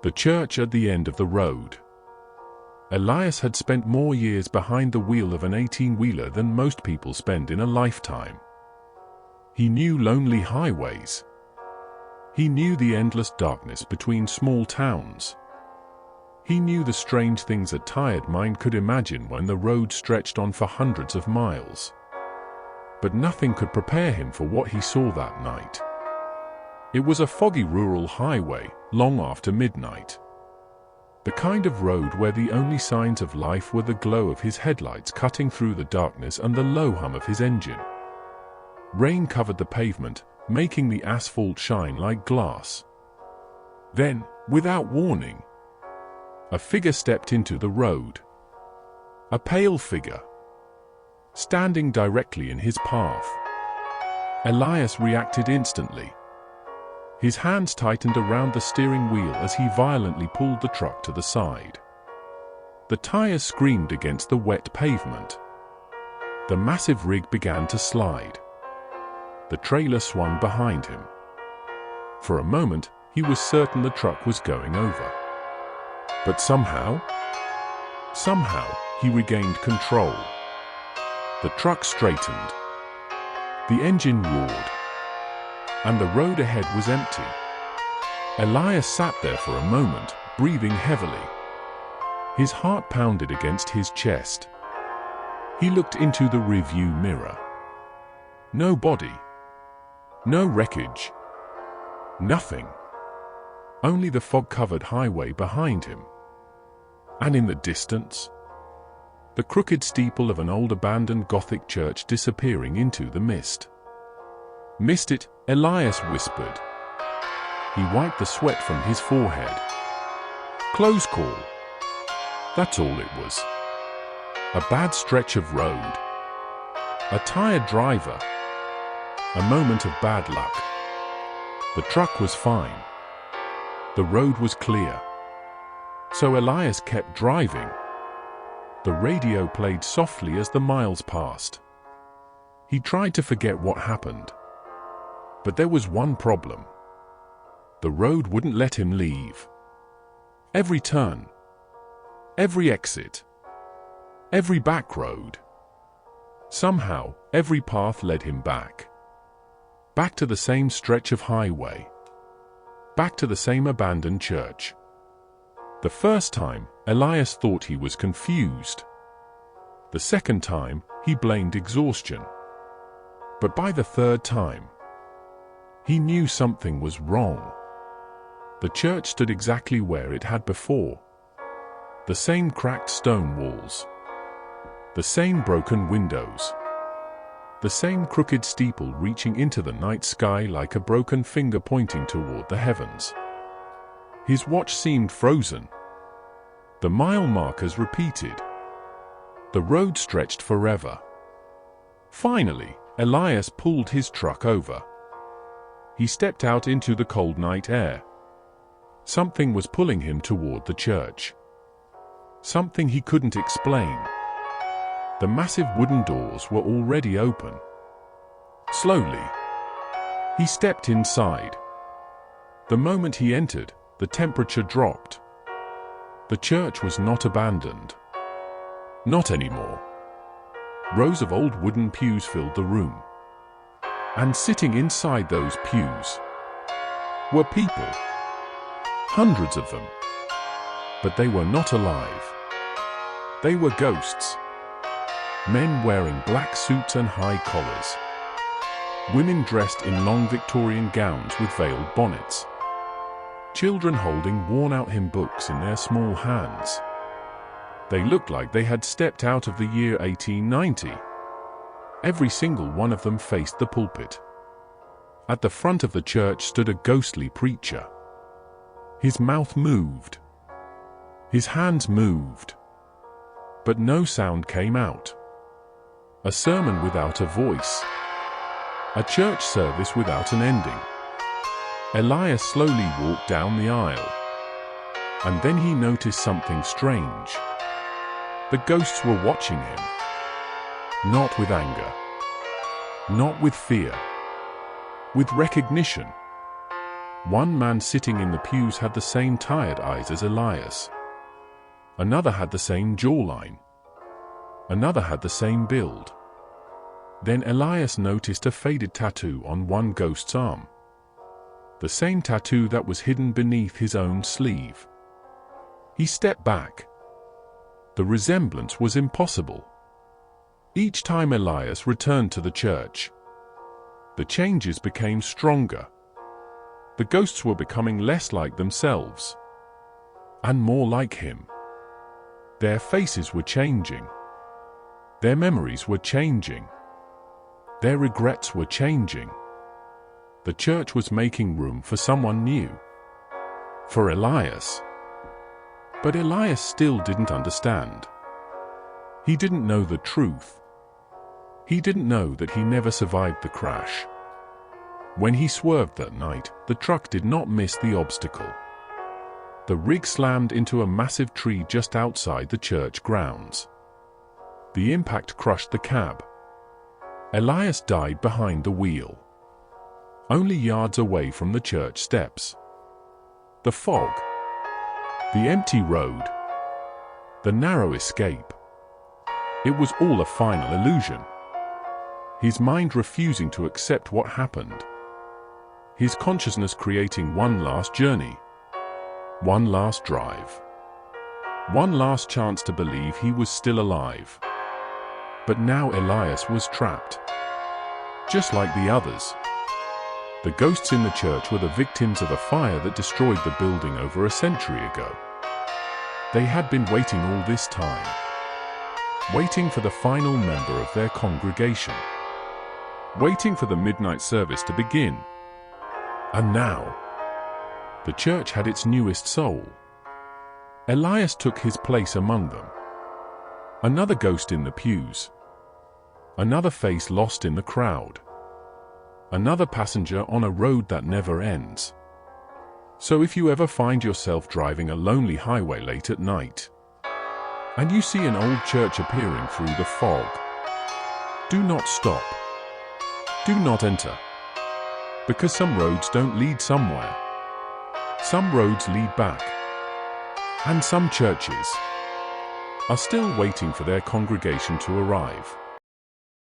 The church at the end of the road. Elias had spent more years behind the wheel of an 18-wheeler than most people spend in a lifetime. He knew lonely highways. He knew the endless darkness between small towns. He knew the strange things a tired mind could imagine when the road stretched on for hundreds of miles. But nothing could prepare him for what he saw that night. It was a foggy rural highway, long after midnight. The kind of road where the only signs of life were the glow of his headlights cutting through the darkness and the low hum of his engine. Rain covered the pavement, making the asphalt shine like glass. Then, without warning, a figure stepped into the road. A pale figure, standing directly in his path. Elias reacted instantly. His hands tightened around the steering wheel as he violently pulled the truck to the side. The tires screamed against the wet pavement. The massive rig began to slide. The trailer swung behind him. For a moment, he was certain the truck was going over. But somehow, he regained control. The truck straightened. The engine roared. And the road ahead was empty. Elias sat there for a moment, breathing heavily. His heart pounded against his chest. He looked into the rearview mirror. No body. No wreckage. Nothing. Only the fog-covered highway behind him. And in the distance, the crooked steeple of an old abandoned Gothic church disappearing into the mist. "Missed it," Elias whispered. He wiped the sweat from his forehead. Close call. That's all it was. A bad stretch of road. A tired driver. A moment of bad luck. The truck was fine. The road was clear. So Elias kept driving. The radio played softly as the miles passed. He tried to forget what happened. But there was one problem. The road wouldn't let him leave. Every turn, every exit, every back road. Somehow, every path led him back. Back to the same stretch of highway. Back to the same abandoned church. The first time, Elias thought he was confused. The second time, he blamed exhaustion. But by the third time, he knew something was wrong. The church stood exactly where it had before. The same cracked stone walls. The same broken windows. The same crooked steeple reaching into the night sky like a broken finger pointing toward the heavens. His watch seemed frozen. The mile markers repeated. The road stretched forever. Finally, Elias pulled his truck over. He stepped out into the cold night air. Something was pulling him toward the church. Something he couldn't explain. The massive wooden doors were already open. Slowly, he stepped inside. The moment he entered, the temperature dropped. The church was not abandoned. Not anymore. Rows of old wooden pews filled the room. And sitting inside those pews were people. Hundreds of them. But they were not alive. They were ghosts. Men wearing black suits and high collars. Women dressed in long Victorian gowns with veiled bonnets. Children holding worn-out hymn books in their small hands. They looked like they had stepped out of the year 1890. Every single one of them faced the pulpit. At the front of the church stood a ghostly preacher. His mouth moved. His hands moved. But no sound came out. A sermon without a voice. A church service without an ending. Elias slowly walked down the aisle. And then he noticed something strange. The ghosts were watching him. Not with anger. Not with fear. With recognition. One man sitting in the pews had the same tired eyes as Elias. Another had the same jawline. Another had the same build. Then Elias noticed a faded tattoo on one ghost's arm. The same tattoo that was hidden beneath his own sleeve. He stepped back. The resemblance was impossible. Each time Elias returned to the church, the changes became stronger. The ghosts were becoming less like themselves, and more like him. Their faces were changing. Their memories were changing. Their regrets were changing. The church was making room for someone new. For Elias. But Elias still didn't understand. He didn't know the truth. He didn't know that he never survived the crash. When he swerved that night, the truck did not miss the obstacle. The rig slammed into a massive tree just outside the church grounds. The impact crushed the cab. Elias died behind the wheel, only yards away from the church steps. The fog, the empty road, the narrow escape. It was all a final illusion. His mind refusing to accept what happened. His consciousness creating one last journey, one last drive, one last chance to believe he was still alive. But now Elias was trapped. Just like the others. The ghosts in the church were the victims of a fire that destroyed the building over a century ago. They had been waiting all this time. Waiting for the final member of their congregation. Waiting for the midnight service to begin. And now, the church had its newest soul. Elias took his place among them. Another ghost in the pews. Another face lost in the crowd. Another passenger on a road that never ends. So if you ever find yourself driving a lonely highway late at night, and you see an old church appearing through the fog, do not stop. Do not enter. Because some roads don't lead somewhere. Some roads lead back. And some churches are still waiting for their congregation to arrive.